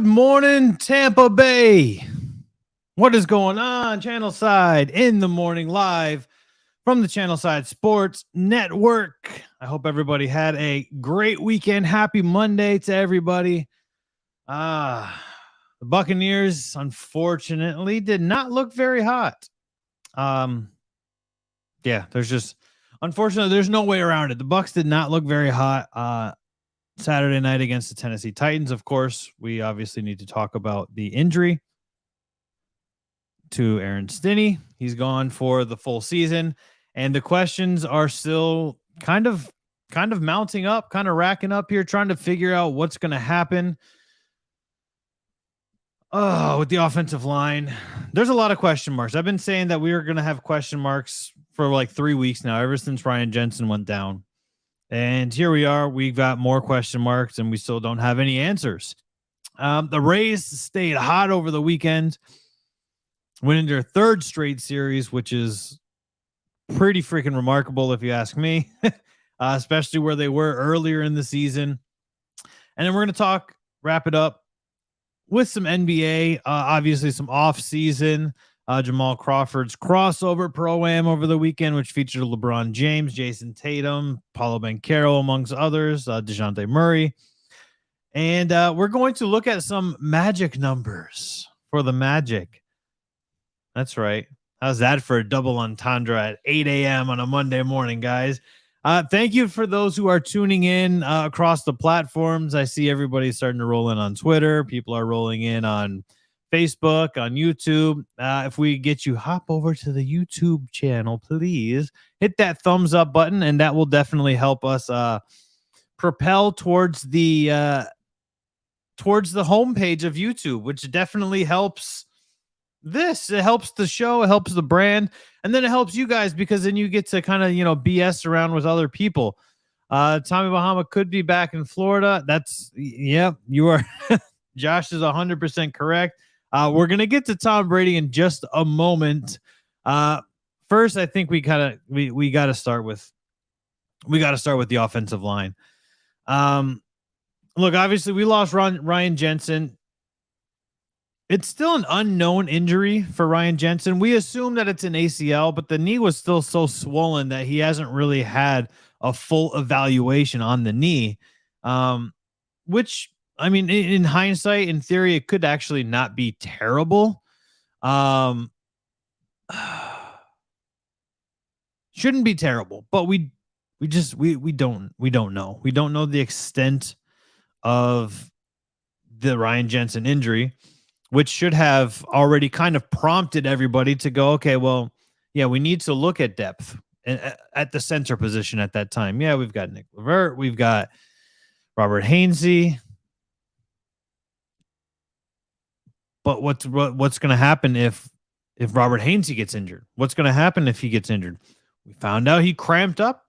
Good morning, Tampa Bay. What is going on? Channelside in the morning live from the Channelside Sports Network. I hope everybody had a great weekend. Happy Monday to everybody. The Buccaneers, unfortunately, did not look very hot. Unfortunately, there's no way around it. The Bucs did not look very hot. Saturday night against the Tennessee Titans. Of course, we obviously need to talk about the injury to Aaron Stinnie. He's gone for the full season, and the questions are still kind of mounting up, kind of racking up here, trying to figure out what's going to happen. With the offensive line, there's a lot of question marks. I've been saying that we are going to have question marks for like 3 weeks now, ever since Ryan Jensen went down. And here we are. We've got more question marks, and we still don't have any answers. The Rays stayed hot over the weekend, winning their third straight series, which is pretty freaking remarkable, if you ask me, especially where they were earlier in the season. And then we're going to wrap it up with some NBA, obviously some off-season. Jamal Crawford's Crawsover Pro-Am over the weekend, which featured LeBron James, Jason Tatum, Paulo Banchero, amongst others, DeJounte Murray. And we're going to look at some magic numbers for the Magic. That's right. How's that for a double entendre at 8 a.m. on a Monday morning, guys? Thank you for those who are tuning in across the platforms. I see everybody starting to roll in on Twitter. People are rolling in on Facebook, on YouTube. If we get you, hop over to the YouTube channel, please hit that thumbs up button, and that will definitely help us propel towards the homepage of YouTube, which definitely helps this. It helps the show, it helps the brand, and then it helps you guys, because then you get to kind of BS around with other people. Tommy Bahama could be back in Florida. You are. Josh is 100% correct. We're gonna get to Tom Brady in just a moment. First, I think we got to start with the offensive line. Look, obviously we lost Ryan Jensen. It's still an unknown injury for Ryan Jensen. We assume that it's an ACL, but the knee was still so swollen that he hasn't really had a full evaluation on the knee, which, I mean, in hindsight, in theory, it could actually not be terrible. Shouldn't be terrible, but we don't know. We don't know the extent of the Ryan Jensen injury, which should have already kind of prompted everybody to go, okay, well, yeah, we need to look at depth at the center position at that time. Yeah, we've got Nick Levert, we've got Robert Hainsey. But what's going to happen if Robert Hainsey gets injured? What's going to happen if he gets injured? We found out he cramped up,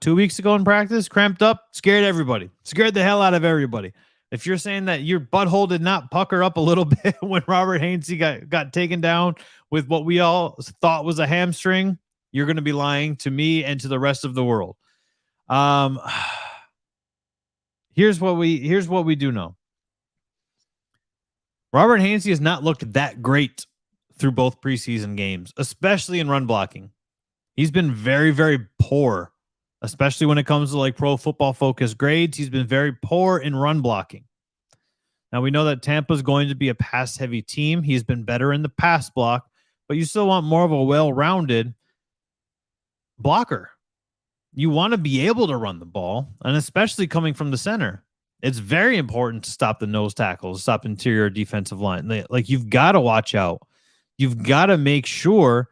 2 weeks ago in practice? Cramped up, scared everybody. Scared the hell out of everybody. If you're saying that your butthole did not pucker up a little bit when Robert Hainsey got taken down with what we all thought was a hamstring, you're going to be lying to me and to the rest of the world. Here's what we do know. Robert Hainsey has not looked that great through both preseason games, especially in run blocking. He's been very, very poor, especially when it comes to like Pro Football Focus grades. He's been very poor in run blocking. Now, we know that Tampa is going to be a pass-heavy team. He's been better in the pass block, but you still want more of a well-rounded blocker. You want to be able to run the ball, and especially coming from the center. It's very important to stop the nose tackles, stop interior defensive line. Like, you've got to watch out. You've got to make sure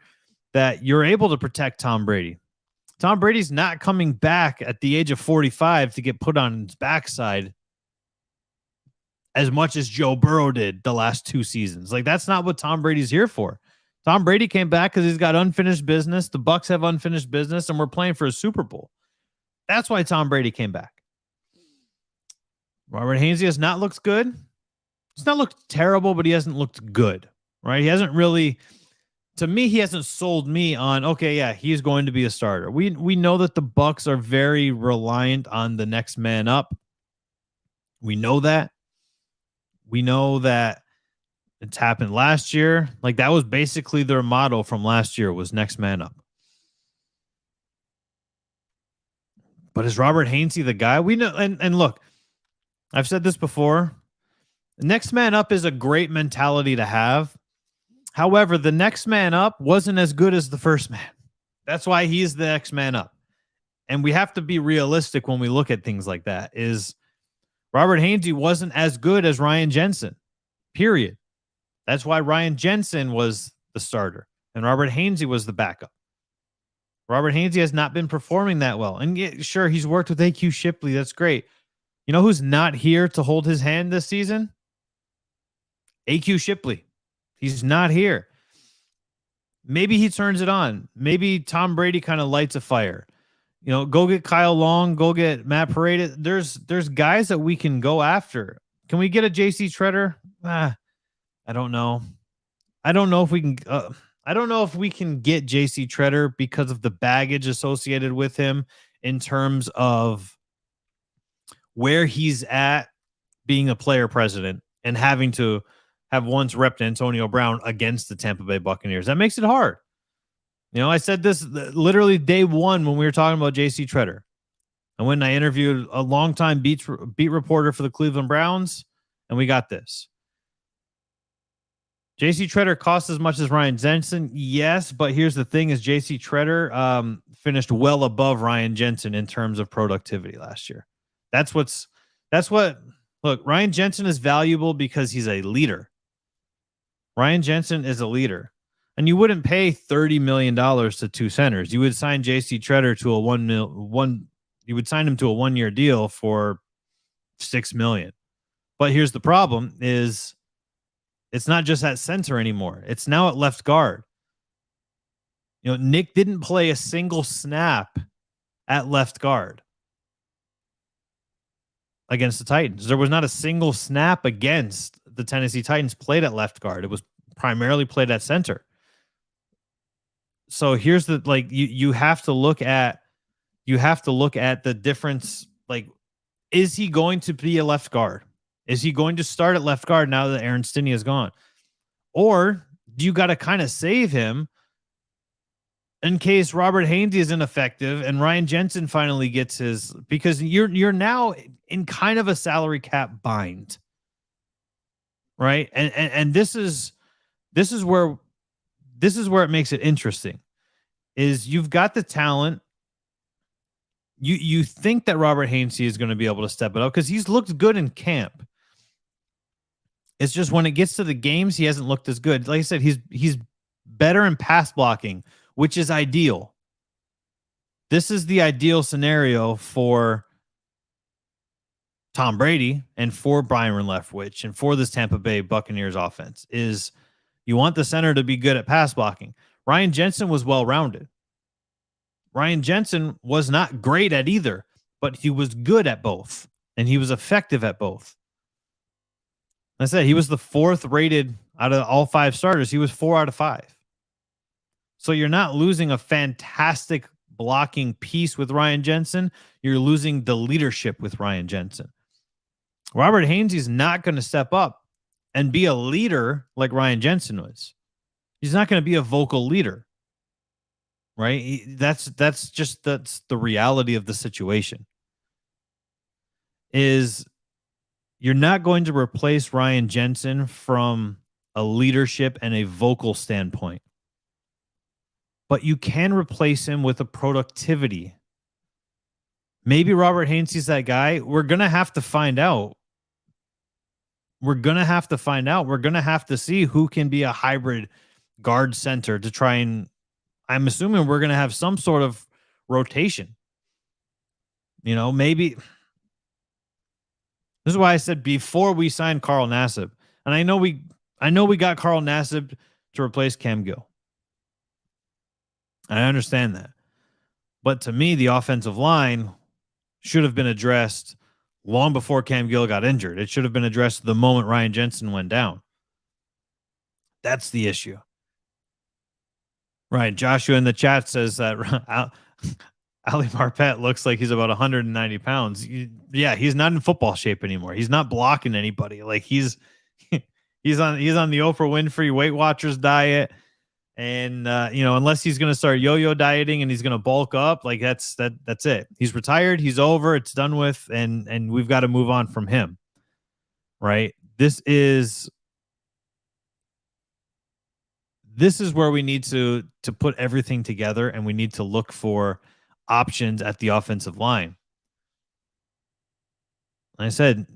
that you're able to protect Tom Brady. Tom Brady's not coming back at the age of 45 to get put on his backside as much as Joe Burrow did the last 2 seasons. Like, that's not what Tom Brady's here for. Tom Brady came back because he's got unfinished business. The Bucs have unfinished business, and we're playing for a Super Bowl. That's why Tom Brady came back. Robert Hainsey has not looked good. It's not looked terrible, but he hasn't looked good, right? He hasn't really, to me, he hasn't sold me on, okay, yeah, he's going to be a starter. We know that the Bucs are very reliant on the next man up. We know that. We know that it's happened last year. Like, that was basically their motto from last year, was next man up. But is Robert Hainsey the guy? We know, and look, I've said this before. Next man up is a great mentality to have. However, the next man up wasn't as good as the first man. That's why he's the next man up. And we have to be realistic when we look at things like that. Is Robert Hainsey wasn't as good as Ryan Jensen, period. That's why Ryan Jensen was the starter and Robert Hainsey was the backup. Robert Hainsey has not been performing that well. And sure, he's worked with AQ Shipley. That's great. You know who's not here to hold his hand this season? AQ Shipley. He's not here. Maybe he turns it on. Maybe Tom Brady kind of lights a fire. You know, go get Kyle Long, go get Matt Paredes. There's guys that we can go after. Can we get a JC Treader? I don't know. I don't know if we can. I don't know if we can get JC Treader because of the baggage associated with him in terms of where he's at being a player president and having to have once repped Antonio Brown against the Tampa Bay Buccaneers. That makes it hard. You know, I said this literally day one when we were talking about JC Treader. And when I interviewed a longtime beat reporter for the Cleveland Browns, and we got this. JC Treader costs as much as Ryan Jensen. Yes, but here's the thing is JC Treader finished well above Ryan Jensen in terms of productivity last year. Look, Ryan Jensen is valuable because he's a leader. Ryan Jensen is a leader. And you wouldn't pay $30 million to two centers. You would sign JC Treader to you would sign him to a 1-year deal for $6 million. But here's the problem is it's not just at center anymore. It's now at left guard. You know, Nick didn't play a single snap at left guard against the Titans. There was not a single snap against the Tennessee Titans played at left guard. It was primarily played at center. So here's the, like, you have to look at the difference. Like, is he going to be a left guard? Is he going to start at left guard now that Aaron Stinnie is gone? Or do you got to kind of save him in case Robert Hainsey is ineffective and Ryan Jensen finally gets his, because you're now in kind of a salary cap bind. Right? And this is where it makes it interesting. Is you've got the talent. You think that Robert Hainsey is going to be able to step it up because he's looked good in camp. It's just when it gets to the games, he hasn't looked as good. Like I said, he's better in pass blocking, which is ideal. This is the ideal scenario for Tom Brady and for Byron Leftwich and for this Tampa Bay Buccaneers offense is you want the center to be good at pass blocking. Ryan Jensen was well-rounded. Ryan Jensen was not great at either, but he was good at both, and he was effective at both. I said he was the 4th rated out of all 5 starters. He was 4 out of 5. So you're not losing a fantastic blocking piece with Ryan Jensen. You're losing the leadership with Ryan Jensen. Robert Hainsey's not going to step up and be a leader like Ryan Jensen was. He's not going to be a vocal leader, right? That's the reality of the situation. Is you're not going to replace Ryan Jensen from a leadership and a vocal standpoint, but you can replace him with a productivity. Maybe Robert Hainsey's that guy. We're going to have to find out. We're going to have to see who can be a hybrid guard center to try and, I'm assuming we're going to have some sort of rotation. You know, maybe this is why I said before we signed Carl Nassib, and I know we got Carl Nassib to replace Cam Gill. I understand that. But to me, the offensive line should have been addressed long before Cam Gill got injured. It should have been addressed the moment Ryan Jensen went down. That's the issue. Right. Joshua in the chat says that Ali Marpet looks like he's about 190 pounds. Yeah, he's not in football shape anymore. He's not blocking anybody. Like he's he's on the Oprah Winfrey Weight Watchers diet. And unless he's going to start yo-yo dieting and he's going to bulk up, like that's it. He's retired. He's over. It's done with. And we've got to move on from him. Right. This is where we need to put everything together, and we need to look for options at the offensive line. Like I said,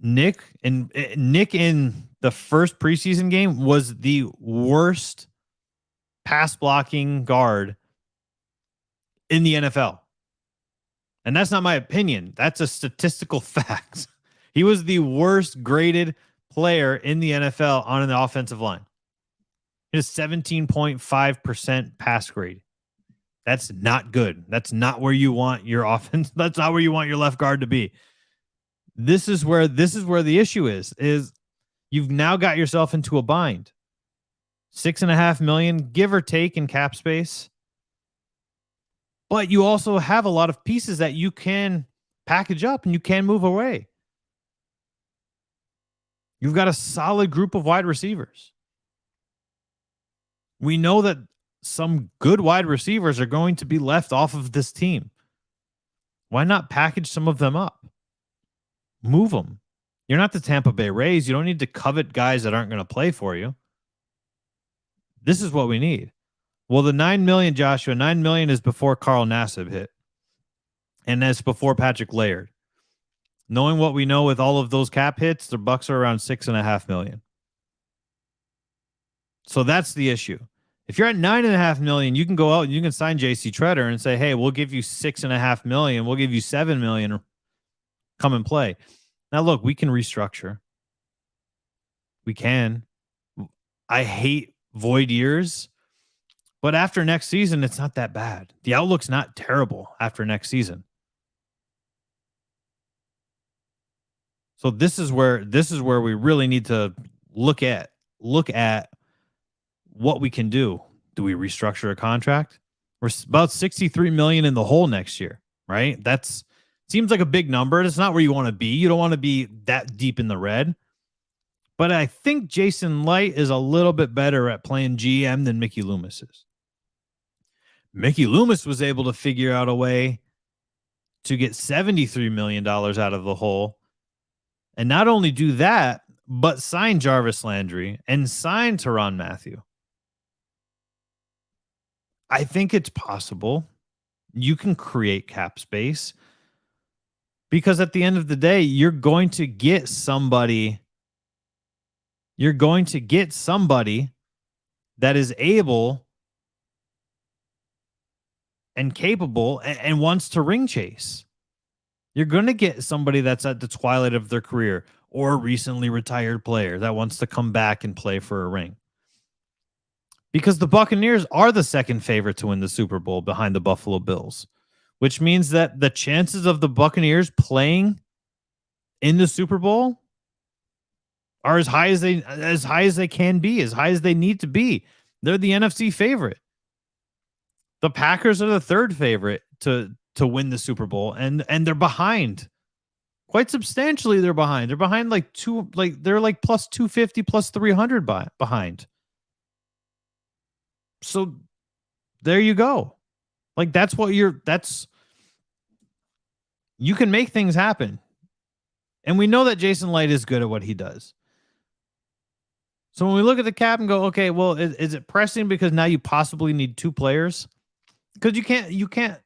Nick in the first preseason game was the worst pass blocking guard in the NFL. And that's not my opinion. That's a statistical fact. He was the worst graded player in the NFL on an offensive line. It is 17.5% pass grade. That's not good. That's not where you want your offense. That's not where you want your left guard to be. This is where the issue is you've now got yourself into a bind. $6.5 million, give or take, in cap space. But you also have a lot of pieces that you can package up and you can move away. You've got a solid group of wide receivers. We know that some good wide receivers are going to be left off of this team. Why not package some of them up? Move them. You're not the Tampa Bay Rays. You don't need to covet guys that aren't going to play for you. This is what we need. Well, the $9 million, Joshua, $9 million is before Carl Nassib hit. And that's before Patrick Laird. Knowing what we know with all of those cap hits, the Bucs are around $6.5 million. So that's the issue. If you're at $9.5 million, you can go out and you can sign JC Treader and say, hey, we'll give you $6.5 million. We'll give you $7 million. Come and play. Now, look, we can restructure. We can. I hate void years, but after next season, it's not that bad. The outlook's not terrible after next season. So this is where we really need to look at what we can do. Do we restructure a contract? We're about $63 million in the hole next year, right? That's seems like a big number. It's not where you want to be. You don't want to be that deep in the red. But I think Jason Light is a little bit better at playing GM than Mickey Loomis is. Mickey Loomis was able to figure out a way to get $73 million out of the hole. And not only do that, but sign Jarvis Landry and sign Tyrann Mathieu. I think it's possible. You can create cap space. Because at the end of the day, you're going to get somebody that is able and capable and wants to ring chase. You're going to get somebody that's at the twilight of their career or a recently retired player that wants to come back and play for a ring. Because the Buccaneers are the second favorite to win the Super Bowl behind the Buffalo Bills, which means that the chances of the Buccaneers playing in the Super Bowl are as high as they can be, as high as they need to be. They're the NFC favorite. The Packers are the third favorite to win the Super Bowl, and they're behind. Quite substantially, they're behind. They're behind they're like plus 250, plus 300 behind. So there you go. Like you can make things happen. And we know that Jason Light is good at what he does. So when we look at the cap and go, okay, well, is it pressing because now you possibly need two players? Because you can't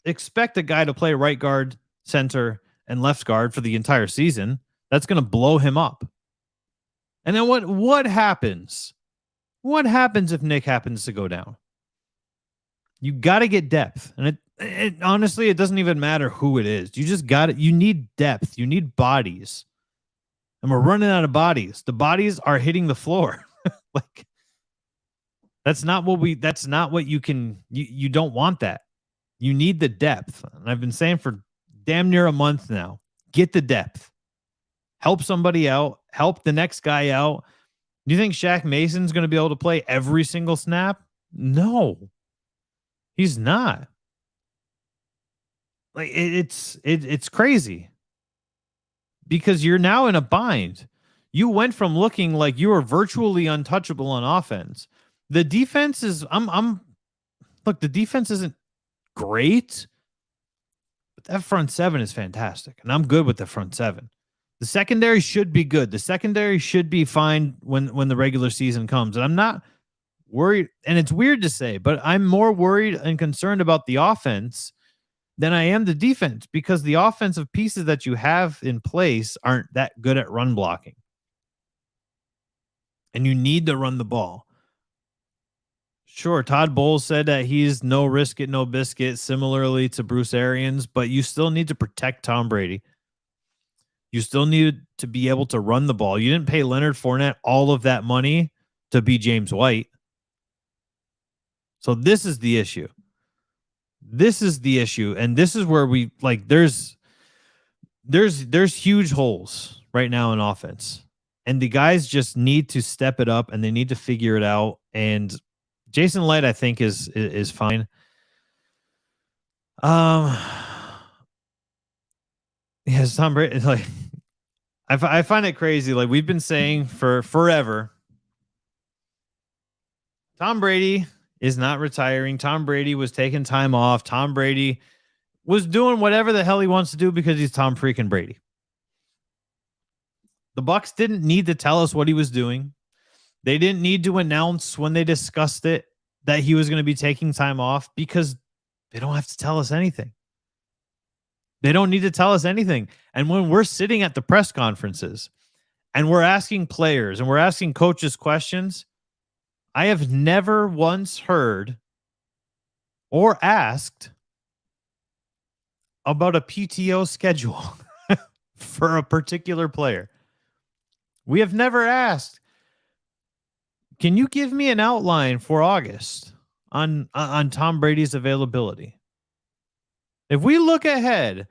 expect a guy to play right guard, center, and left guard for the entire season. That's going to blow him up. And then what happens? What happens if Nick happens to go down? You got to get depth. And it honestly, it doesn't even matter who it is. You just got it. You need depth. You need bodies. And we're running out of bodies. The bodies are hitting the floor. Like that's not what you don't want that. You need the depth. And I've been saying for damn near a month now, get the depth. Help somebody out. Help the next guy out. Do you think Shaq Mason's going to be able to play every single snap? No, he's not. Like it's crazy because you're now in a bind. You went from looking like you were virtually untouchable on offense. The defense is look, the defense isn't great, but that front seven is fantastic. And I'm good with the front seven. The secondary should be good. The secondary should be fine when the regular season comes. And I'm not worried, and it's weird to say, but I'm more worried and concerned about the offense than I am the defense, because the offensive pieces that you have in place aren't that good at run blocking. And you need to run the ball. Sure, Todd Bowles said that he's no risk it, no biscuit, similarly to Bruce Arians, but you still need to protect Tom Brady. You still need to be able to run the ball. You didn't pay Leonard Fournette all of that money to be James White. So this is the issue. This is the issue. And this is where we like there's huge holes right now in offense. And the guys just need to step it up and they need to figure it out. And Jason Light, I think, is fine. Yes, Tom Brady. Like, I find it crazy. Like, we've been saying for forever, Tom Brady is not retiring. Tom Brady was taking time off. Tom Brady was doing whatever the hell he wants to do because he's Tom freaking Brady. The Bucs didn't need to tell us what he was doing. They didn't need to announce when they discussed it that he was going to be taking time off, because they don't have to tell us anything. They don't need to tell us anything. And when we're sitting at the press conferences and we're asking players and we're asking coaches questions, I have never once heard or asked about a PTO schedule for a particular player. We have never asked, can you give me an outline for August on Tom Brady's availability? If we look ahead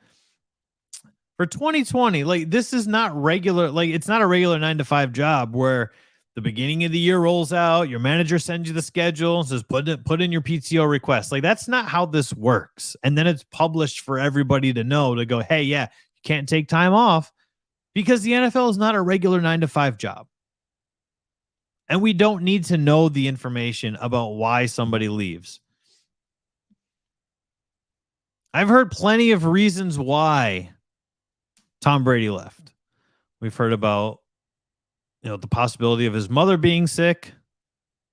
for 2020, like, this is not regular. Like, it's not a regular 9-to-5 job where the beginning of the year rolls out, your manager sends you the schedule and says, put in your PTO request. Like, that's not how this works. And then it's published for everybody to know, to go, hey, yeah, you can't take time off, because the NFL is not a regular 9-to-5 job. And we don't need to know the information about why somebody leaves. I've heard plenty of reasons why Tom Brady left. We've heard about, the possibility of his mother being sick.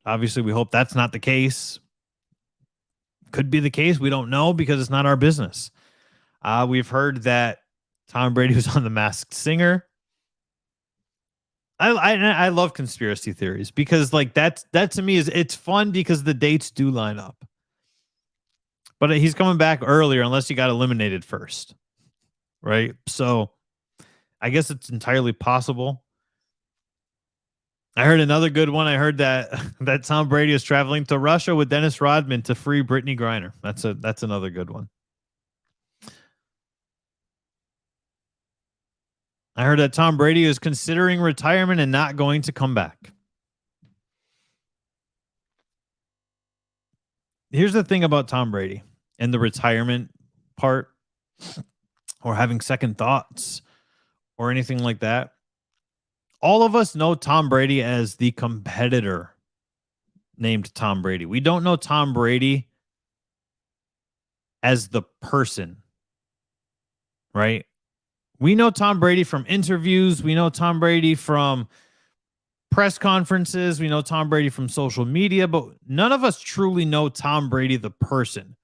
Obviously, we hope that's not the case. Could be the case. We don't know, because it's not our business. We've heard that Tom Brady was on The Masked Singer. I love conspiracy theories, because like that to me it's fun, because the dates do line up. But he's coming back earlier unless he got eliminated first, right? So I guess it's entirely possible. I heard another good one. I heard that Tom Brady is traveling to Russia with Dennis Rodman to free Brittany Griner. That's another good one. I heard that Tom Brady is considering retirement and not going to come back. Here's the thing about Tom Brady and the retirement part, or having second thoughts or anything like that. All of us know Tom Brady as the competitor named Tom Brady. We don't know Tom Brady as the person, right? We know Tom Brady from interviews. We know Tom Brady from press conferences. We know Tom Brady from social media, but none of us truly know Tom Brady, the person.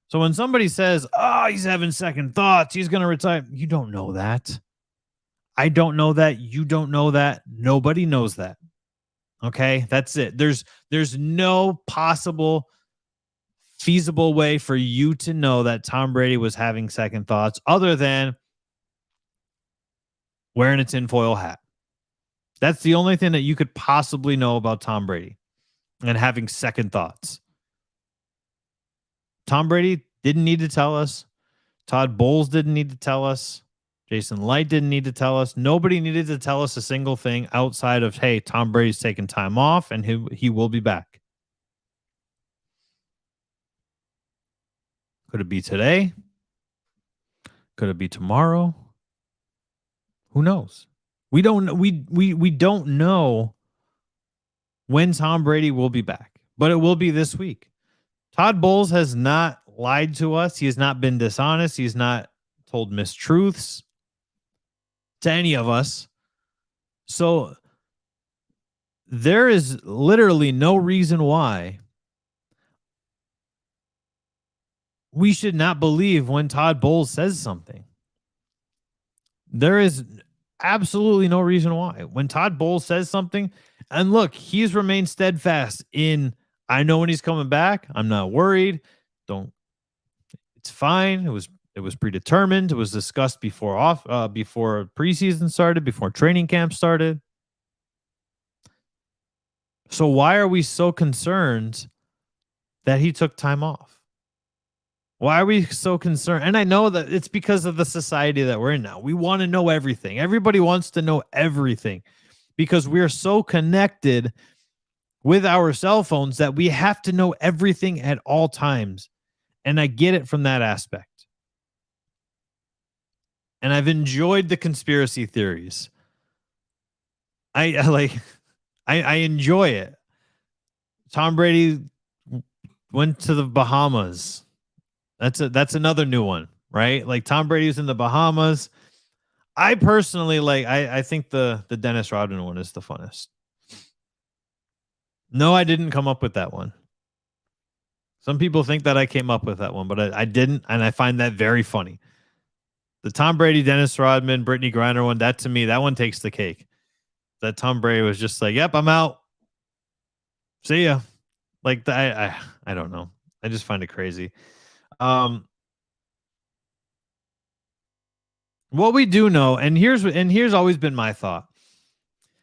So when somebody says, oh, he's having second thoughts, he's going to retire, you don't know that. I don't know that. You don't know that. Nobody knows that. Okay, that's it. There's no possible feasible way for you to know that Tom Brady was having second thoughts other than wearing a tinfoil hat. That's the only thing that you could possibly know about Tom Brady and having second thoughts. Tom Brady didn't need to tell us. Todd Bowles didn't need to tell us. Jason Light didn't need to tell us. Nobody needed to tell us a single thing outside of, hey, Tom Brady's taking time off and he will be back. Could it be today? Could it be tomorrow? Who knows? We don't know when Tom Brady will be back, but it will be this week. Todd Bowles has not lied to us. He has not been dishonest. He's not told mistruths to any of us. So there is literally no reason why we should not believe when Todd Bowles says something. There is absolutely no reason why. When Todd Bowles says something, and look, he's remained steadfast in, I know when he's coming back. I'm not worried. It's fine. It was predetermined. It was discussed before preseason started, before training camp started. So why are we so concerned that he took time off? Why are we so concerned? And I know that it's because of the society that we're in now. We want to know everything. Everybody wants to know everything because we're so connected with our cell phones that we have to know everything at all times. And I get it from that aspect. And I've enjoyed the conspiracy theories. I enjoy it. Tom Brady went to the Bahamas. That's another new one, right? Like Tom Brady's in the Bahamas. I personally I think the Dennis Rodman one is the funnest. No, I didn't come up with that one. Some people think that I came up with that one, but I didn't, and I find that very funny. The Tom Brady, Dennis Rodman, Brittany Griner one, that to me, that one takes the cake. That Tom Brady was just like, yep, I'm out. See ya. Like I don't know. I just find it crazy. What we do know, and here's always been my thought,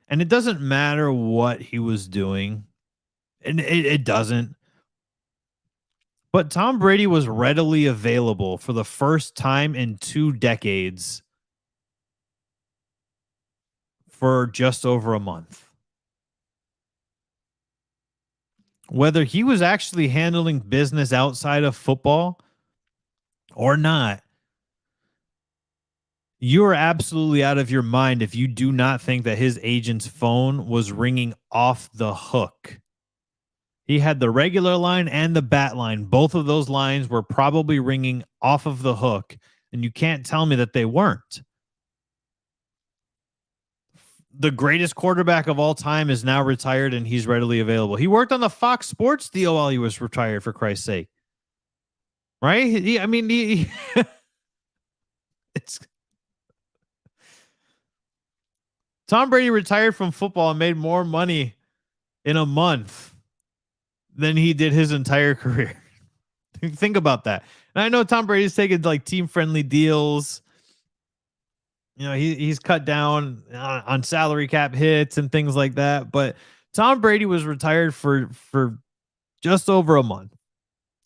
and it doesn't matter what he was doing, and it doesn't. But Tom Brady was readily available for the first time in 2 decades for just over a month. Whether he was actually handling business outside of football or not, you are absolutely out of your mind if you do not think that his agent's phone was ringing off the hook. He had the regular line and the bat line. Both of those lines were probably ringing off of the hook, and you can't tell me that they weren't. The greatest quarterback of all time is now retired, and he's readily available. He worked on the Fox Sports deal while he was retired, for Christ's sake. Right? It's Tom Brady retired from football and made more money in a month than he did his entire career. Think about that. And I know Tom Brady's taken like team-friendly deals. You know, he's cut down on salary cap hits and things like that. But Tom Brady was retired for just over a month,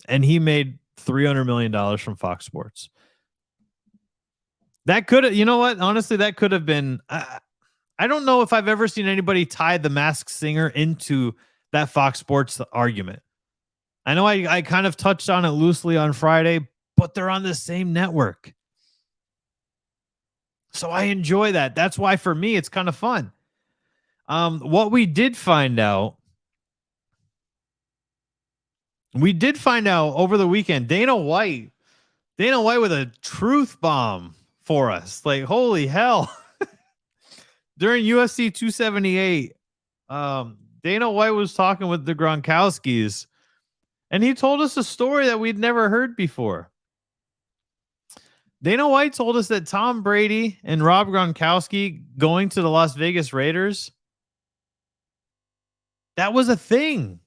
and he made $300 million from Fox Sports. That could have, you know what? Honestly, that could have been. I don't know if I've ever seen anybody tie the Masked Singer into that Fox Sports argument. I know I kind of touched on it loosely on Friday, but they're on the same network. So I enjoy that. That's why for me, it's kind of fun. What we did find out over the weekend, Dana White with a truth bomb for us. Like, holy hell. During UFC 278, Dana White was talking with the Gronkowskis, and he told us a story that we'd never heard before. Dana White told us that Tom Brady and Rob Gronkowski going to the Las Vegas Raiders, that was a thing.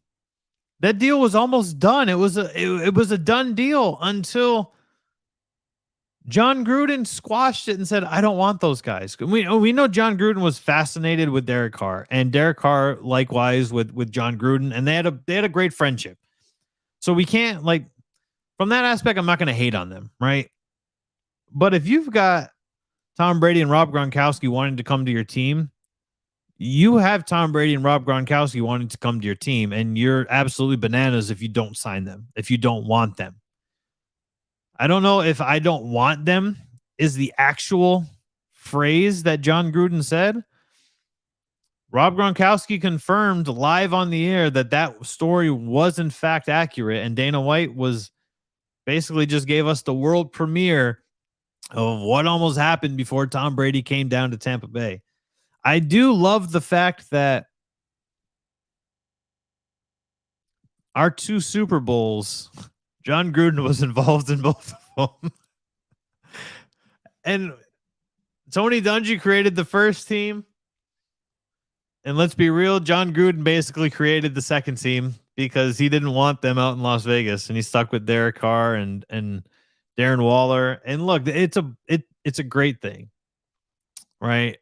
That deal was almost done. It was a done deal until John Gruden squashed it and said, I don't want those guys. We know John Gruden was fascinated with Derek Carr, and Derek Carr likewise with John Gruden, and they had a great friendship. So we can't, like, from that aspect, I'm not going to hate on them, right? But if you've got Tom Brady and Rob Gronkowski wanting to come to your team, you have Tom Brady and Rob Gronkowski wanting to come to your team, and you're absolutely bananas if you don't sign them, if you don't want them. I don't know if I don't want them is the actual phrase that John Gruden said, Rob Gronkowski confirmed live on the air that story was in fact accurate, and Dana White was basically just gave us the world premiere of what almost happened before Tom Brady came down to Tampa Bay. I do love the fact that our 2 Super Bowls, John Gruden was involved in both of them. And Tony Dungy created the first team. And let's be real, John Gruden basically created the second team because he didn't want them out in Las Vegas, and he stuck with Derek Carr and Darren Waller. And look, it's a great thing, right?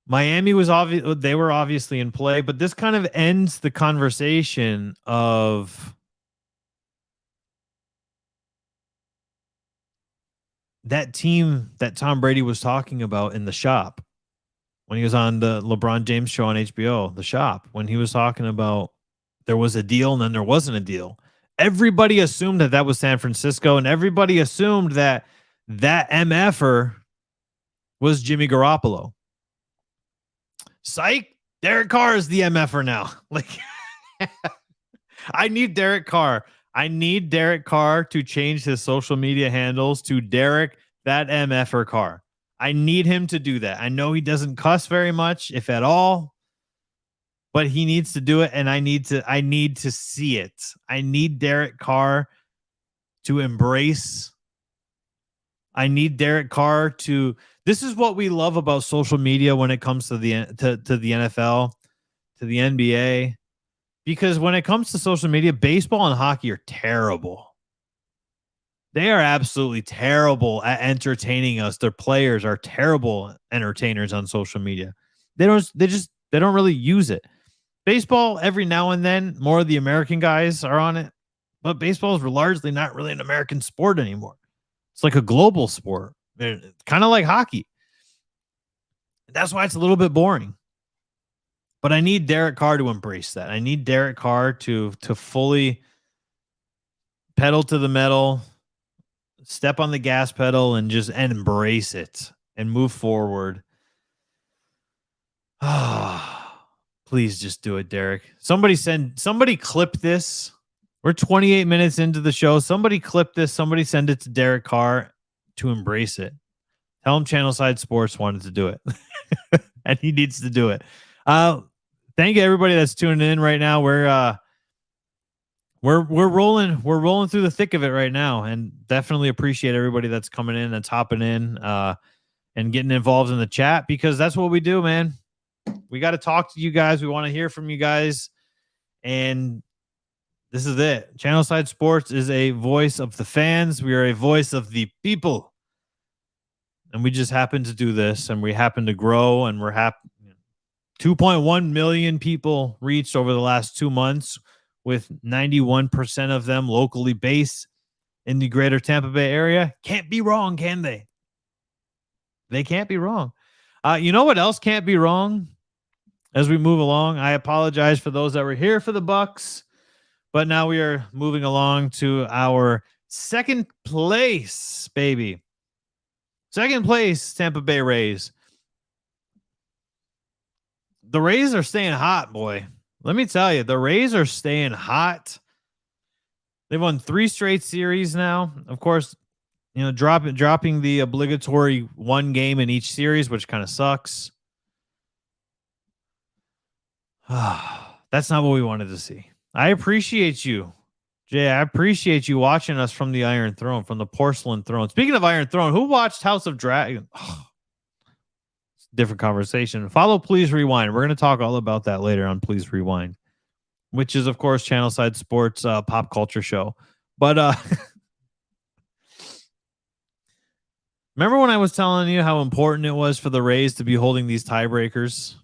Miami was obvious; they were obviously in play, but this kind of ends the conversation of that team that Tom Brady was talking about in The Shop when he was on the LeBron James show on HBO, The Shop, when he was talking about there was a deal and then there wasn't a deal. Everybody assumed that was San Francisco, and everybody assumed that MFer was Jimmy Garoppolo. Psych, Derek Carr is the MFer now. Like, I need Derek Carr. I need Derek Carr to change his social media handles to Derek that MFer Carr. I need him to do that. I know he doesn't cuss very much, if at all, but he needs to do it, and I need to see it. I need Derek Carr to embrace. I need Derek Carr to. This is what we love about social media when it comes to the NFL, to the NBA, because when it comes to social media, baseball and hockey are terrible. They are absolutely terrible at entertaining us. Their players are terrible entertainers on social media. They don't really use it. Baseball, every now and then, more of the American guys are on it, but baseball is largely not really an American sport anymore. It's like a global sport, kind of like hockey. That's why it's a little bit boring. But I need Derek Carr to embrace that. I need Derek Carr to fully pedal to the metal, step on the gas pedal, and just embrace it and move forward. Please just do it, Derek. Somebody clip this. We're 28 minutes into the show. Somebody clip this. Somebody send it to Derek Carr to embrace it. Tell him Channelside Sports wanted to do it. And he needs to do it. Thank you, everybody that's tuning in right now. We're rolling through the thick of it right now, and definitely appreciate everybody that's coming in, that's hopping in, and getting involved in the chat, because that's what we do, man. We got to talk to you guys. We want to hear from you guys, and this is it. Channelside Sports is a voice of the fans. We are a voice of the people, and we just happen to do this, and we happen to grow, and we're happy. 2.1 million people reached over the last 2 months, with 91% of them locally based in the greater Tampa Bay area. Can't be wrong, can they? They can't be wrong. You know what else can't be wrong as we move along? I apologize for those that were here for the Bucks, but now we are moving along to our second place, baby. Second place, Tampa Bay Rays. The Rays are staying hot, boy. Let me tell you, the Rays are staying hot. They've won 3 straight series now. Of course, dropping the obligatory 1 game in each series, which kind of sucks. That's not what we wanted to see. I appreciate you, Jay. I appreciate you watching us from the Iron Throne, from the Porcelain Throne. Speaking of Iron Throne, who watched House of Dragon? Different conversation. Follow Please Rewind. We're going to talk all about that later on Please Rewind, which is, of course, Channelside Sports pop culture show. But remember when I was telling you how important it was for the Rays to be holding these tiebreakers?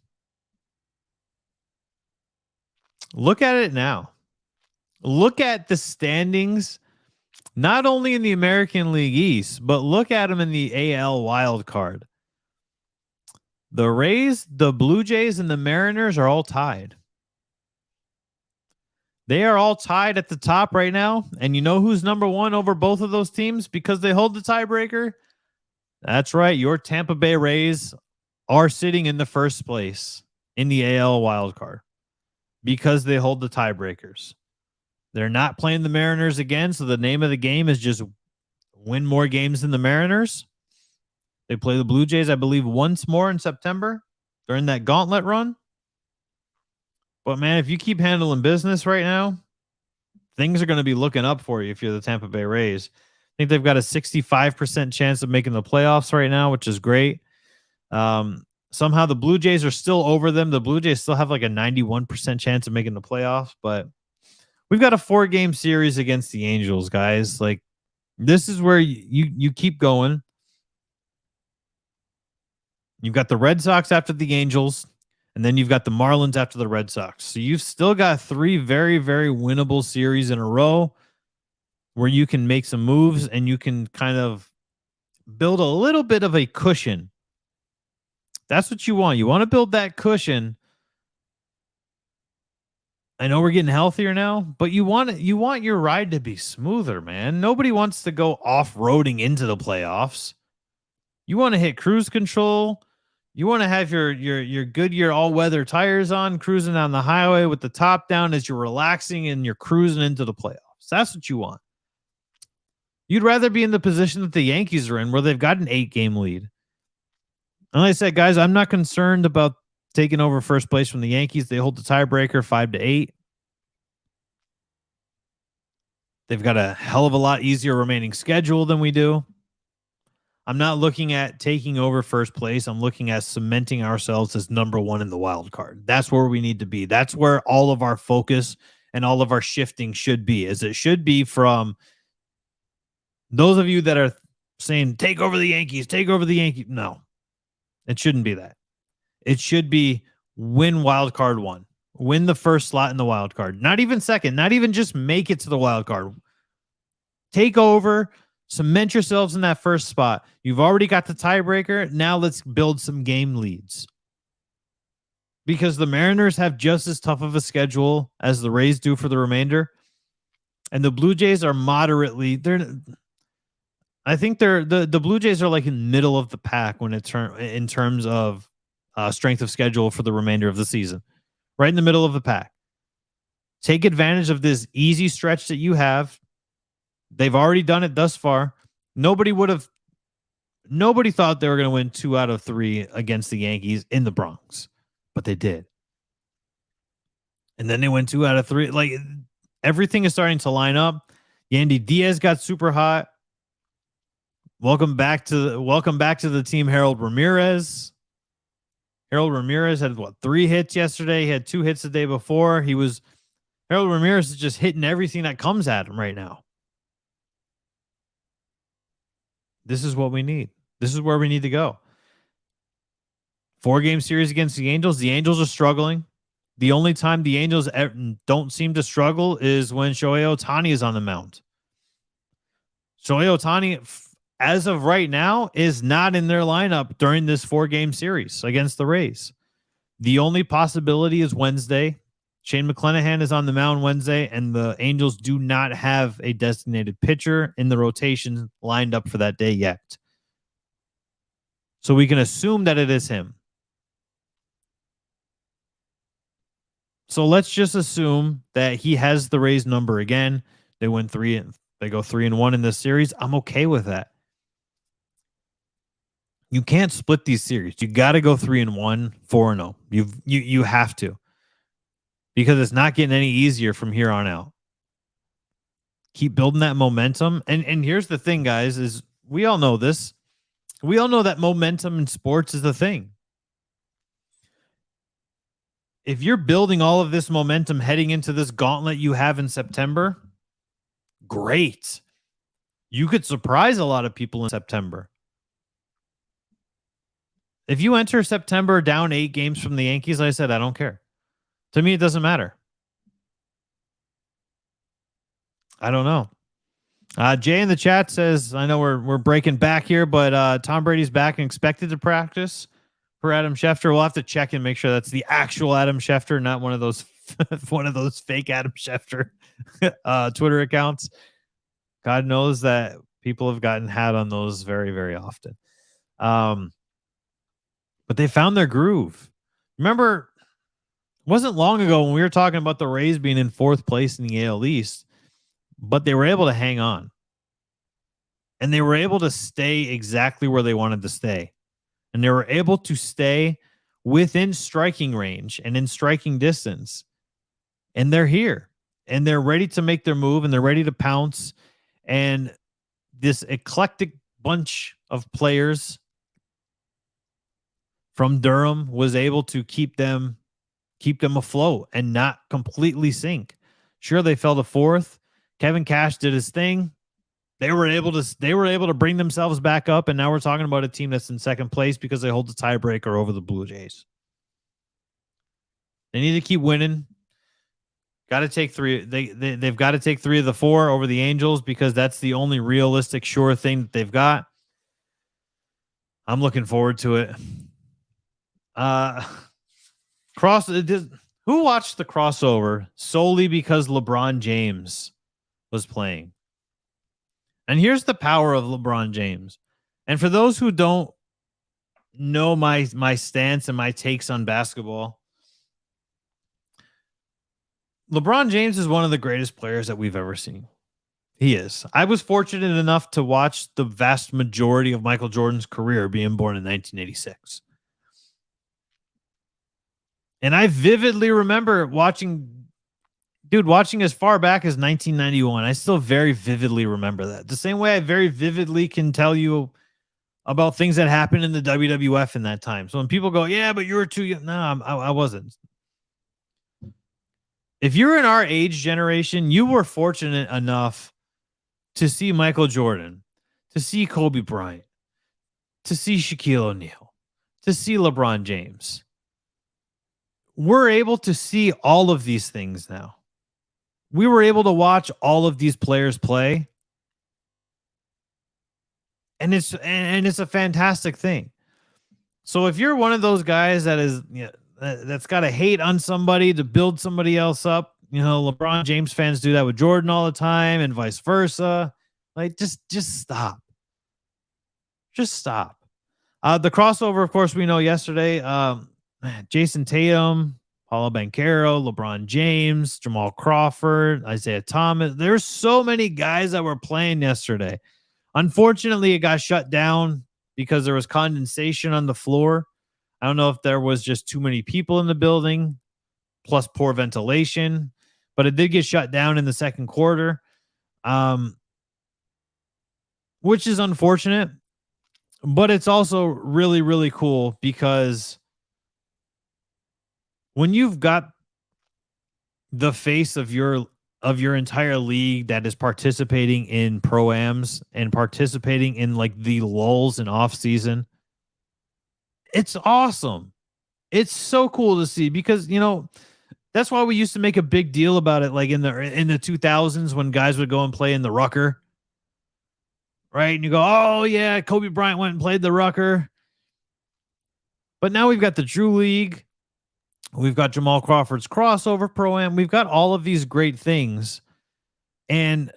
Look at it now. Look at the standings, not only in the American League East, but look at them in the AL wild card. The Rays, the Blue Jays, and the Mariners are all tied. They are all tied at the top right now. And you know who's number 1 over both of those teams because they hold the tiebreaker? That's right. Your Tampa Bay Rays are sitting in the first place in the AL wildcard because they hold the tiebreakers. They're not playing the Mariners again, so the name of the game is just win more games than the Mariners. They play the Blue Jays, I believe, once more in September during that gauntlet run. But, man, if you keep handling business right now, things are going to be looking up for you if you're the Tampa Bay Rays. I think they've got a 65% chance of making the playoffs right now, which is great. Somehow the Blue Jays are still over them. The Blue Jays still have like a 91% chance of making the playoffs, but we've got a 4-game series against the Angels, guys. Like, this is where you keep going. You've got the Red Sox after the Angels, and then you've got the Marlins after the Red Sox. So you've still got 3 very, very winnable series in a row where you can make some moves and you can kind of build a little bit of a cushion. That's what you want. You want to build that cushion. I know we're getting healthier now, but you want your ride to be smoother, man. Nobody wants to go off-roading into the playoffs. You want to hit cruise control. You want to have your Goodyear all-weather tires on, cruising down the highway with the top down as you're relaxing and you're cruising into the playoffs. That's what you want. You'd rather be in the position that the Yankees are in, where they've got an 8-game lead. And like I said, guys, I'm not concerned about taking over first place from the Yankees. They hold the tiebreaker 5-8. They've got a hell of a lot easier remaining schedule than we do. I'm not looking at taking over first place. I'm looking at cementing ourselves as number 1 in the wild card. That's where we need to be. That's where all of our focus and all of our shifting should be, as it should be from those of you that are saying, take over the Yankees, take over the Yankees. No, it shouldn't be that. It should be win wild card 1, win the first slot in the wild card, not even second, not even just make it to the wild card. Take over, cement yourselves in that first spot. You've already got the tiebreaker. Now let's build some game leads, because the Mariners have just as tough of a schedule as the Rays do for the remainder. And the Blue Jays are moderately, I think the Blue Jays are like in the middle of the pack when it's in terms of strength of schedule for the remainder of the season. Right in the middle of the pack. Take advantage of this easy stretch that you have. They've already done it thus far. Nobody thought they were going to win 2 out of 3 against the Yankees in the Bronx, but they did. And then they went 2 out of 3. Like, everything is starting to line up. Yandy Diaz got super hot. Welcome back to the team, Harold Ramirez. Harold Ramirez had 3 hits yesterday. He had 2 hits the day before. Harold Ramirez is just hitting everything that comes at him right now. This is what we need. This is where we need to go. 4-game series against the Angels. The Angels are struggling. The only time the Angels don't seem to struggle is when Shohei Ohtani is on the mound. Shohei Ohtani, as of right now, is not in their lineup during this 4-game series against the Rays. The only possibility is Wednesday. Shane McClanahan is on the mound Wednesday, and the Angels do not have a designated pitcher in the rotation lined up for that day yet. So we can assume that it is him. So let's just assume that he has the Rays number again. They win 3 and they go 3-1 in this series. I'm okay with that. You can't split these series. You got to go 3-1, 4-0. You have to, because it's not getting any easier from here on out. Keep building that momentum. And here's the thing, guys, is we all know this. We all know that momentum in sports is the thing. If you're building all of this momentum heading into this gauntlet you have in September, great. You could surprise a lot of people in September. If you enter September down 8 games from the Yankees, like I said, I don't care. To me, it doesn't matter. I don't know. Jay in the chat says, I know we're breaking back here, but Tom Brady's back and expected to practice for Adam Schefter. We'll have to check and make sure that's the actual Adam Schefter, not one of those fake Adam Schefter Twitter accounts. God knows that people have gotten had on those very, very often. But they found their groove. Remember, it wasn't long ago when we were talking about the Rays being in 4th place in the AL East, but they were able to hang on. And they were able to stay exactly where they wanted to stay. And they were able to stay within striking range and in striking distance. And they're here. And they're ready to make their move, and they're ready to pounce. And this eclectic bunch of players from Durham was able to keep them afloat and not completely sink. Sure, they fell to 4th. Kevin Cash did his thing. They were able to bring themselves back up, and now we're talking about a team that's in 2nd place because they hold the tiebreaker over the Blue Jays. They need to keep winning. Got to take 3. They've got to take 3 of the 4 over the Angels because that's the only realistic sure thing that they've got. I'm looking forward to it. Who watched the crossover solely because LeBron James was playing? And here's the power of LeBron James. And for those who don't know my stance and my takes on basketball, LeBron James is one of the greatest players that we've ever seen. He is. I was fortunate enough to watch the vast majority of Michael Jordan's career, being born in 1986. And I vividly remember watching as far back as 1991. I still very vividly remember that. The same way I very vividly can tell you about things that happened in the WWF in that time. So when people go, yeah, but you were too young. No, I wasn't. If you're in our age generation, you were fortunate enough to see Michael Jordan, to see Kobe Bryant, to see Shaquille O'Neal, to see LeBron James. We're able to see all of these things now. We were able to watch all of these players play. And it's a fantastic thing. So if you're one of those guys that is, that's got to hate on somebody to build somebody else up, LeBron James fans do that with Jordan all the time and vice versa. Like, just stop. Just stop. The crossover, of course, we know yesterday, Jason Tatum, Paulo Banchero, LeBron James, Jamal Crawford, Isaiah Thomas. There's so many guys that were playing yesterday. Unfortunately, it got shut down because there was condensation on the floor. I don't know if there was just too many people in the building, plus poor ventilation, but it did get shut down in the second quarter, which is unfortunate. But it's also really, really cool because when you've got the face of your entire league that is participating in pro-ams and participating in like the lulls and off season, it's awesome. It's so cool to see because, that's why we used to make a big deal about it. Like in the 2000s when guys would go and play in the Rucker, right? And you go, oh yeah, Kobe Bryant went and played the Rucker. But now we've got the Drew League. We've got Jamal Crawford's crossover pro-am. We've got all of these great things. And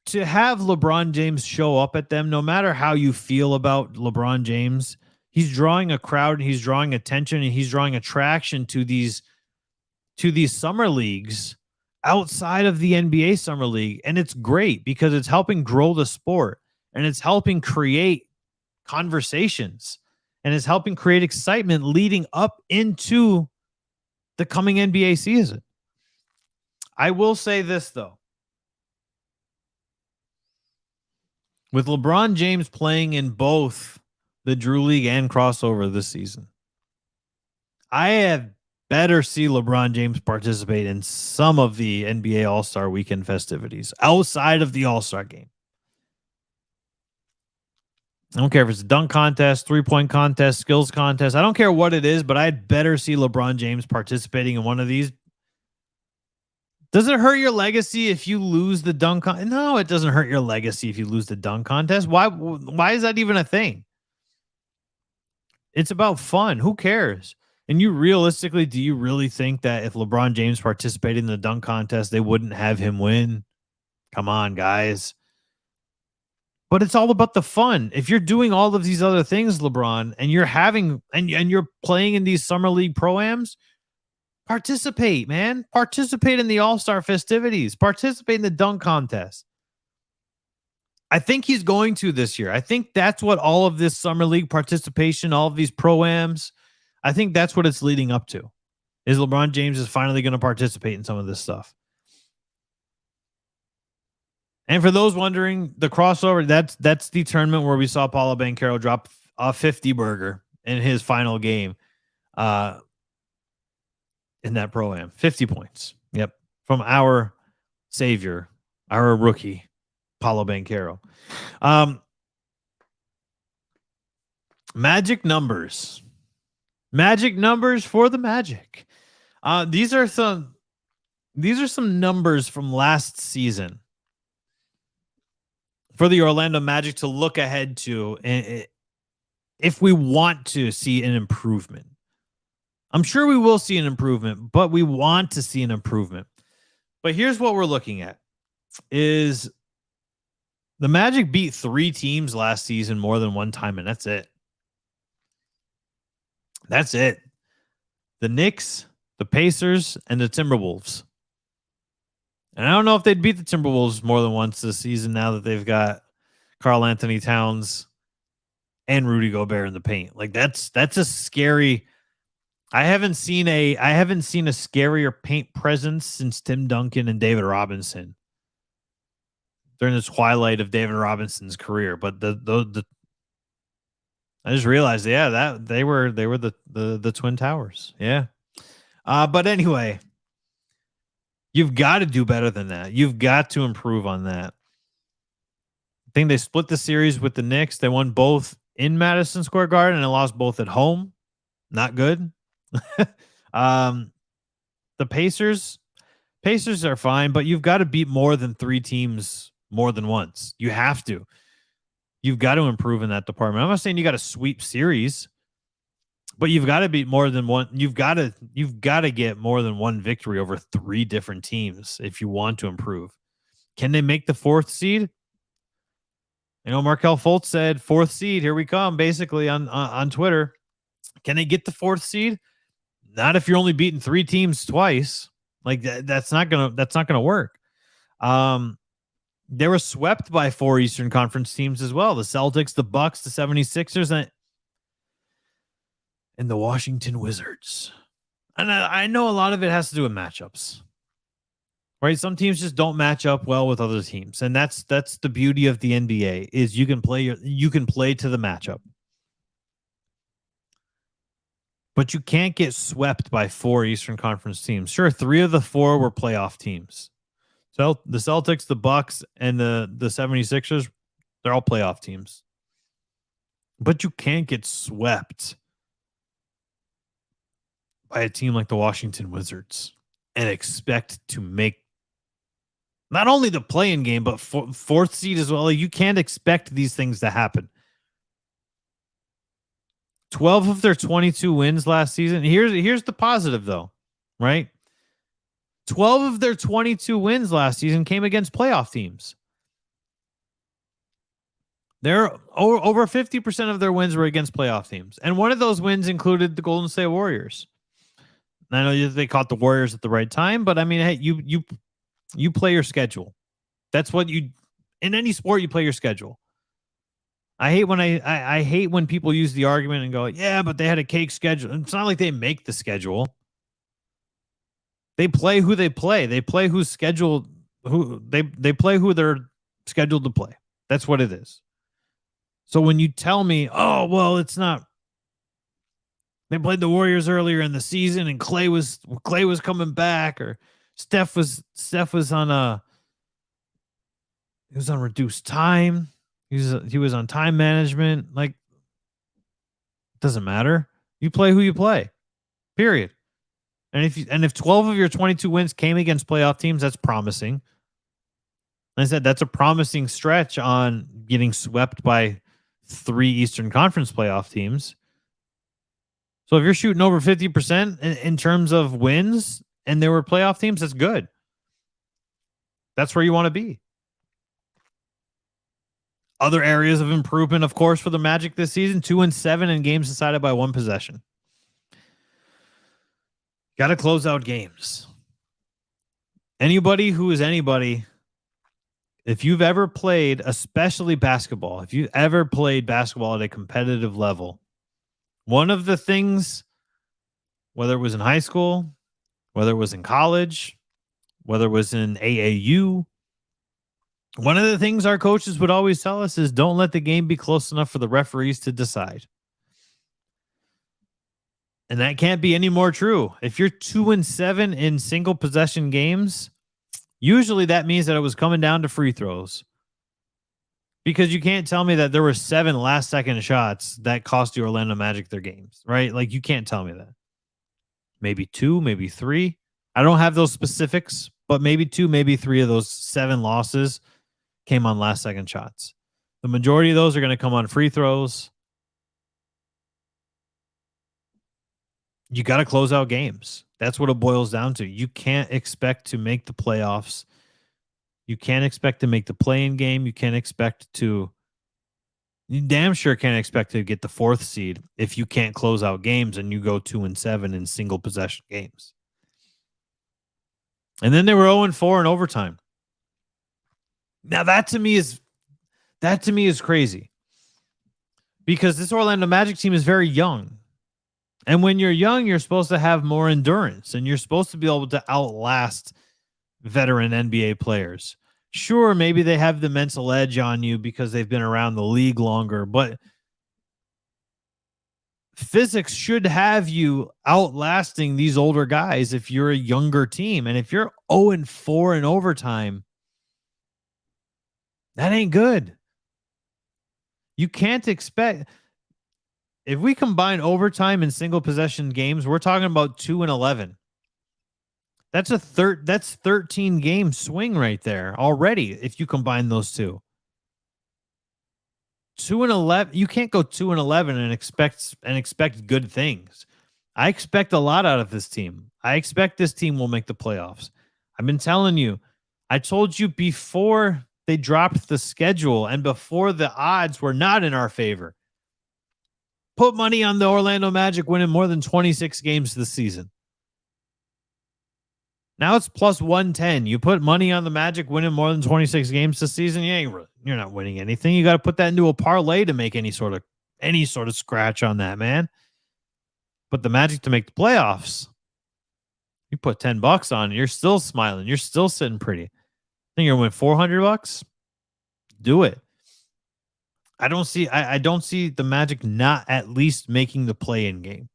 to have LeBron James show up at them, no matter how you feel about LeBron James, he's drawing a crowd and he's drawing attention and he's drawing attraction to these summer leagues outside of the NBA summer league. And it's great because it's helping grow the sport and it's helping create conversations. And it's helping create excitement leading up into the coming NBA season. I will say this, though. With LeBron James playing in both the Drew League and crossover this season, I have better see LeBron James participate in some of the NBA All-Star Weekend festivities outside of the All-Star game. I don't care if it's a dunk contest, three-point contest, skills contest. I don't care what it is, but I'd better see LeBron James participating in one of these. Does it hurt your legacy if you lose the dunk contest? No, it doesn't hurt your legacy if you lose the dunk contest. Why is that even a thing? It's about fun. Who cares? And do you really think that if LeBron James participated in the dunk contest, they wouldn't have him win? Come on, guys. But it's all about the fun. If you're doing all of these other things, LeBron, and you're having and you're playing in these summer league pro-ams, participate, man. Participate in the All-Star festivities. Participate in the dunk contest. I think he's going to this year. I think that's what all of this summer league participation, all of these pro-ams, I think that's what it's leading up to. Is LeBron James is finally going to participate in some of this stuff. And for those wondering, the crossover, that's the tournament where we saw Paulo Banchero drop a 50 burger in his final game in that pro-am. 50 points. Yep. From our savior, our rookie, Paulo Banchero. Magic numbers. Magic numbers for the Magic. These are some numbers from last season for the Orlando Magic to look ahead to if we want to see an improvement. I'm sure we will see an improvement, but we want to see an improvement. But here's what we're looking at is the Magic beat 3 teams last season more than one time, and that's it. That's it. The Knicks, the Pacers, and the Timberwolves. And I don't know if they'd beat the Timberwolves more than once this season now that they've got Karl Anthony Towns and Rudy Gobert in the paint. Like that's a scary. I haven't seen a scarier paint presence since Tim Duncan and David Robinson during the twilight of David Robinson's career. But the I just realized, yeah, that they were the Twin Towers. Yeah. But anyway, you've got to do better than that. You've got to improve on that. I think they split the series with the Knicks. They won both in Madison Square Garden and lost both at home. Not good. The Pacers are fine, but you've got to beat more than 3 teams more than once. You have to. You've got to improve in that department. I'm not saying you got to sweep series, but you've got to beat more than one. You've got to get more than one victory over 3 different teams if you want to improve. Can they make the 4th seed? You know, Markelle Fultz said 4th seed. Here we come. Basically on Twitter, can they get the 4th seed? Not if you're only beating 3 teams twice. Like that's not gonna work. They were swept by 4 Eastern Conference teams as well. The Celtics, the Bucks, the 76ers, and the Washington Wizards. And I know a lot of it has to do with matchups. Right? Some teams just don't match up well with other teams. And that's the beauty of the NBA is you can play to the matchup. But you can't get swept by 4 Eastern Conference teams. Sure, 3 of the 4 were playoff teams. So the Celtics, the Bucks, and the 76ers, they're all playoff teams. But you can't get swept by a team like the Washington Wizards and expect to make not only the play-in game, but 4th seed as well. You can't expect these things to happen. 12 of their 22 wins last season. Here's the positive, though, right? 12 of their 22 wins last season came against playoff teams. They're over 50% of their wins were against playoff teams. And one of those wins included the Golden State Warriors. And I know they caught the Warriors at the right time, but I mean, hey, you play your schedule. That's what in any sport, you play your schedule. I hate when I hate when people use the argument and go, yeah, but they had a cake schedule. It's not like they make the schedule. They play who they play. They play who's scheduled. They play who they're scheduled to play. That's what it is. So when you tell me, oh well, it's not. They played the Warriors earlier in the season, and Clay was coming back, or Steph was on reduced time. He was on time management. Like, doesn't matter. You play who you play. Period. And if 12 of your 22 wins came against playoff teams, that's promising. Like I said, that's a promising stretch on getting swept by 3 Eastern Conference playoff teams. So if you're shooting over 50% in terms of wins and there were playoff teams, that's good. That's where you want to be. Other areas of improvement, of course, for the Magic this season: 2-7 in games decided by one possession. Got to close out games. Anybody who is anybody, if you've ever played, especially basketball, if you've ever played basketball at a competitive level, one of the things, whether it was in high school, whether it was in college, whether it was in AAU, one of the things our coaches would always tell us is don't let the game be close enough for the referees to decide. And that can't be any more true. If you're 2-7 in single possession games, usually that means that it was coming down to free throws. Because you can't tell me that there were 7 last second shots that cost the Orlando Magic their games, right? Like, you can't tell me that. Maybe 2, maybe 3. I don't have those specifics, but maybe 2, maybe 3 of those 7 losses came on last second shots. The majority of those are going to come on free throws. You got to close out games. That's what it boils down to. You can't expect to make the playoffs. You can't expect to make the play-in game. You can't expect to, you damn sure can't expect to get the 4th seed if you can't close out games and you go 2-7 in single possession games. And then they were 0-4 in overtime. Now that to me is crazy, because this Orlando Magic team is very young. And when you're young, you're supposed to have more endurance, and you're supposed to be able to outlast veteran NBA players. Sure, maybe they have the mental edge on you because they've been around the league longer, but physics should have you outlasting these older guys if you're a younger team. And if you're 0-4 in overtime, that ain't good. You can't expect. If we combine overtime and single possession games, we're talking about 2-11. That's 13 game swing right there already. If you combine those two, 2-11, you can't go 2-11 and expect good things. I expect a lot out of this team. I expect this team will make the playoffs. I've been telling you. I told you before they dropped the schedule and before the odds were not in our favor. Put money on the Orlando Magic winning more than 26 games this season. Now it's plus 110. You put money on the Magic winning more than 26 games this season, you're not winning anything. You got to put that into a parlay to make any sort of scratch on that, man. But the Magic to make the playoffs, you put $10 on, you're still smiling. You're still sitting pretty. I think you're going to win $400. Do it. I don't see the Magic not at least making the play-in game.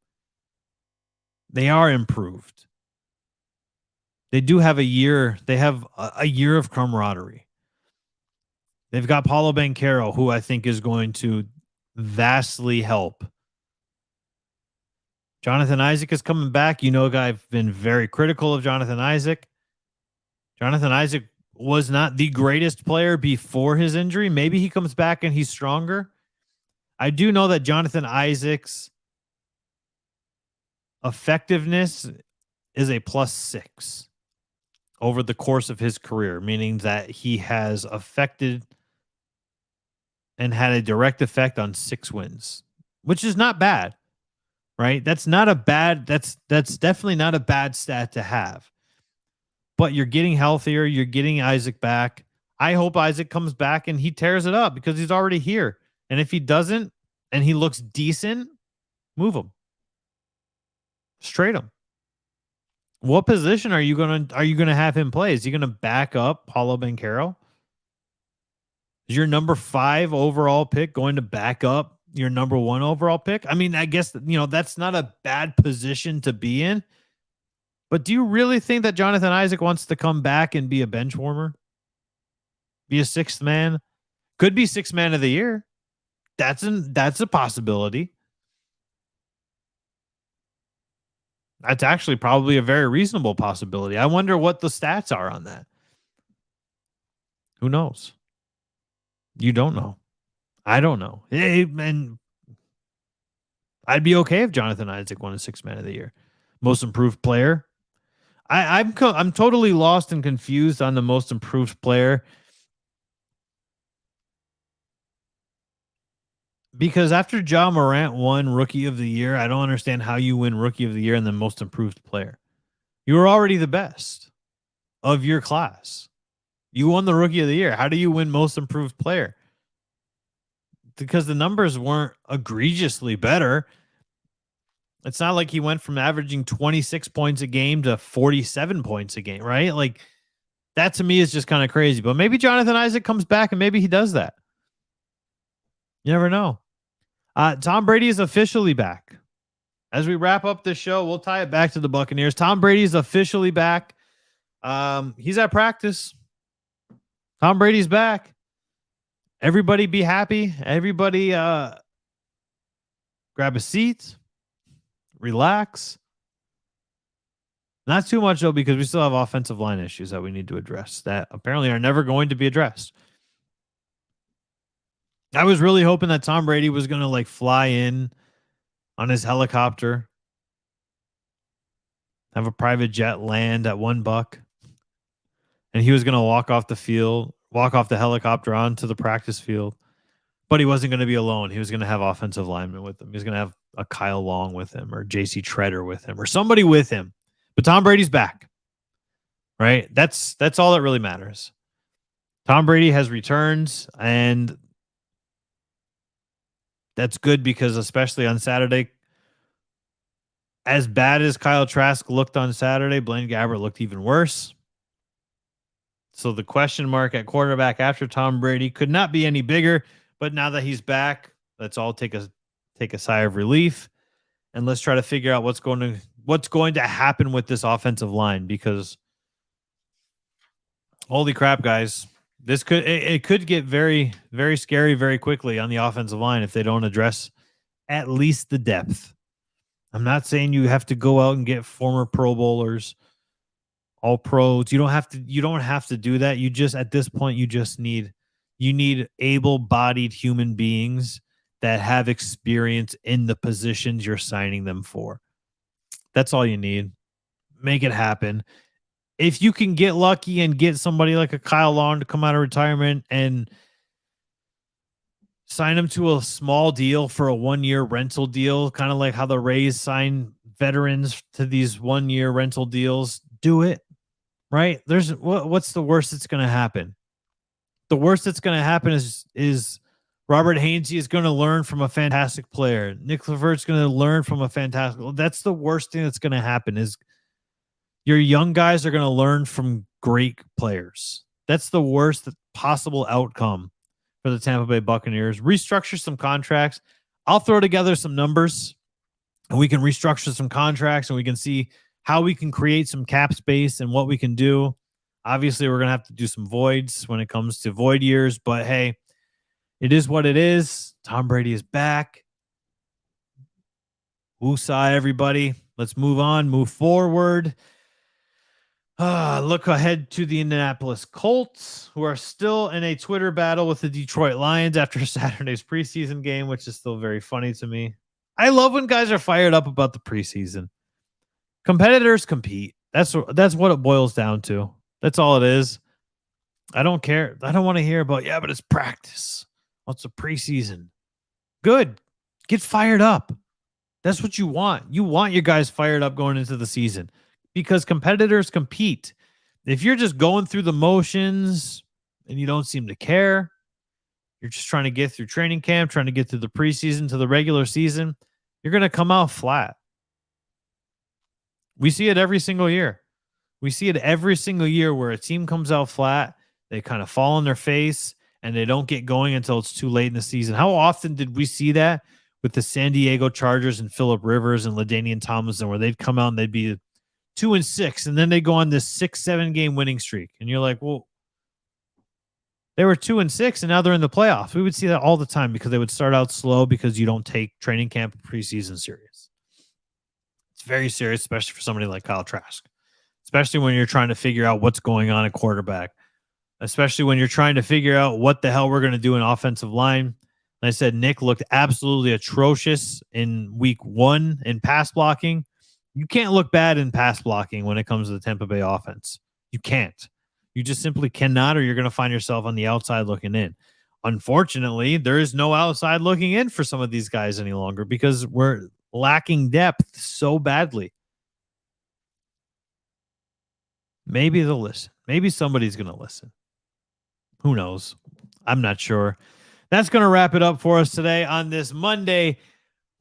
They are improved. They do have a year. They have a year of camaraderie. They've got Paolo Banchero, who I think is going to vastly help. Jonathan Isaac is coming back. You know, I've been very critical of Jonathan Isaac. Jonathan Isaac was not the greatest player before his injury. Maybe he comes back and he's stronger. I do know that Jonathan Isaac's effectiveness is a +6 over the course of his career, meaning that he has affected and had a direct effect on 6 wins, which is not bad, right? That's definitely not a bad stat to have. But you're getting healthier. You're getting Isaac back. I hope Isaac comes back and he tears it up because he's already here. And if he doesn't and he looks decent, move him. Straight him. What position are you gonna have him play? Is he gonna back up Paolo Banchero? Is your number 5 overall pick going to back up your number 1 overall pick? I mean, I guess that's not a bad position to be in. But do you really think that Jonathan Isaac wants to come back and be a bench warmer? Be a 6th man? Could be 6th man of the year. That's a possibility. That's actually probably a very reasonable possibility. I wonder what the stats are on that. Who knows? You don't know. I don't know. And I'd be okay if Jonathan Isaac won a 6th man of the year. Most improved player. I'm totally lost and confused on the most improved player. Because after Ja Morant won Rookie of the Year, I don't understand how you win Rookie of the Year and then Most Improved Player. You were already the best of your class. You won the Rookie of the Year. How do you win Most Improved Player? Because the numbers weren't egregiously better. It's not like he went from averaging 26 points a game to 47 points a game, right? Like, that to me is just kind of crazy. But maybe Jonathan Isaac comes back and maybe he does that. You never know. Tom Brady is officially back. As we wrap up this show, we'll tie it back to the Buccaneers. Tom Brady is officially back. He's at practice. Tom Brady's back. Everybody be happy. Everybody grab a seat. Relax. Not too much, though, because we still have offensive line issues that we need to address that apparently are never going to be addressed. I was really hoping that Tom Brady was going to like fly in on his helicopter, have a private jet land at $1, and he was going to walk off the helicopter onto the practice field. But he wasn't going to be alone. He was going to have offensive linemen with him. He was going to have a Kyle Long with him or JC Treader with him or somebody with him. But Tom Brady's back, right? That's all that really matters. Tom Brady has returned, and that's good because especially on Saturday, as bad as Kyle Trask looked on Saturday, Blaine Gabbert looked even worse. So the question mark at quarterback after Tom Brady could not be any bigger. But now that he's back, let's all take a sigh of relief, and let's try to figure out what's going to happen with this offensive line, because holy crap, guys, this could get very, very scary very quickly on the offensive line if they don't address at least the depth. I'm not saying you have to go out and get former Pro Bowlers, all pros. You don't have to do that. You just, at this point, you need able-bodied human beings that have experience in the positions you're signing them for. That's all you need. Make it happen. If you can get lucky and get somebody like a Kyle Long to come out of retirement and sign him to a small deal for a 1-year rental deal, kind of like how the Rays sign veterans to these 1-year rental deals, do it, right? What's the worst that's going to happen? The worst that's going to happen is Robert Hainsey is going to learn from a fantastic player. Nick Levert's going to learn from a fantastic. That's the worst thing that's going to happen is your young guys are going to learn from great players. That's the worst possible outcome for the Tampa Bay Buccaneers. Restructure some contracts. I'll throw together some numbers, and we can restructure some contracts, and we can see how we can create some cap space and what we can do. Obviously, we're going to have to do some voids when it comes to void years, but hey, it is what it is. Tom Brady is back. Woosah, everybody. Let's move on, move forward. Look ahead to the Indianapolis Colts, who are still in a Twitter battle with the Detroit Lions after Saturday's preseason game, which is still very funny to me. I love when guys are fired up about the preseason. Competitors compete. That's what it boils down to. That's all it is. I don't care. I don't want to hear about, yeah, but it's practice. What's the preseason? Good. Get fired up. That's what you want. You want your guys fired up going into the season because competitors compete. If you're just going through the motions and you don't seem to care, you're just trying to get through training camp, trying to get through the preseason to the regular season, you're going to come out flat. We see it every single year. We see it every single year where a team comes out flat, they kind of fall on their face, and they don't get going until it's too late in the season. How often did we see that with the San Diego Chargers and Phillip Rivers and LaDainian Tomlinson, where they'd come out and they'd be 2-6, and then they go on this 6-7 game winning streak. And you're like, well, they were 2-6 and now they're in the playoffs. We would see that all the time because they would start out slow because you don't take training camp and preseason serious. It's very serious, especially for somebody like Kyle Trask. Especially when you're trying to figure out what's going on at quarterback, especially when you're trying to figure out what the hell we're going to do in offensive line. Like I said, Nick looked absolutely atrocious in week 1 in pass blocking. You can't look bad in pass blocking when it comes to the Tampa Bay offense. You can't. You just simply cannot, or you're going to find yourself on the outside looking in. unfortunately, there is no outside looking in for some of these guys any longer because we're lacking depth so badly. Maybe they'll listen. Maybe somebody's going to listen. Who knows? I'm not sure. That's going to wrap it up for us today on this Monday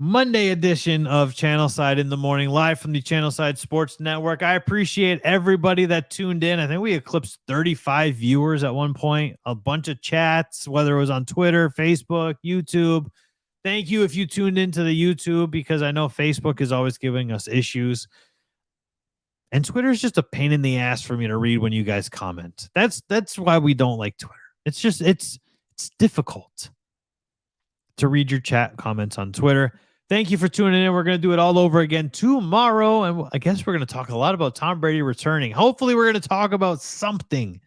edition of Channelside in the Morning, live from the Channelside Sports Network. I appreciate everybody that tuned in. I think we eclipsed 35 viewers at one point, a bunch of chats, whether it was on Twitter, Facebook, YouTube. Thank you if you tuned into the YouTube, because I know Facebook is always giving us issues. And Twitter is just a pain in the ass for me to read when you guys comment. That's why we don't like Twitter. It's just, it's difficult to read your chat comments on Twitter. Thank you for tuning in. We're going to do it all over again tomorrow. And I guess we're going to talk a lot about Tom Brady returning. Hopefully we're going to talk about something.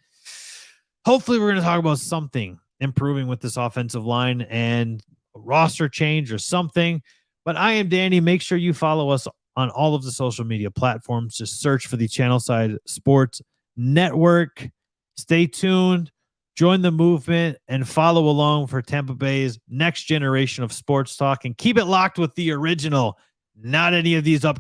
Improving with this offensive line and a roster change or something. But I am Danny. Make sure you follow us on all of the social media platforms. Just search for the Channelside Sports Network. Stay tuned. Join the movement and follow along for Tampa Bay's next generation of sports talk, and keep it locked with the original, not any of these upcoming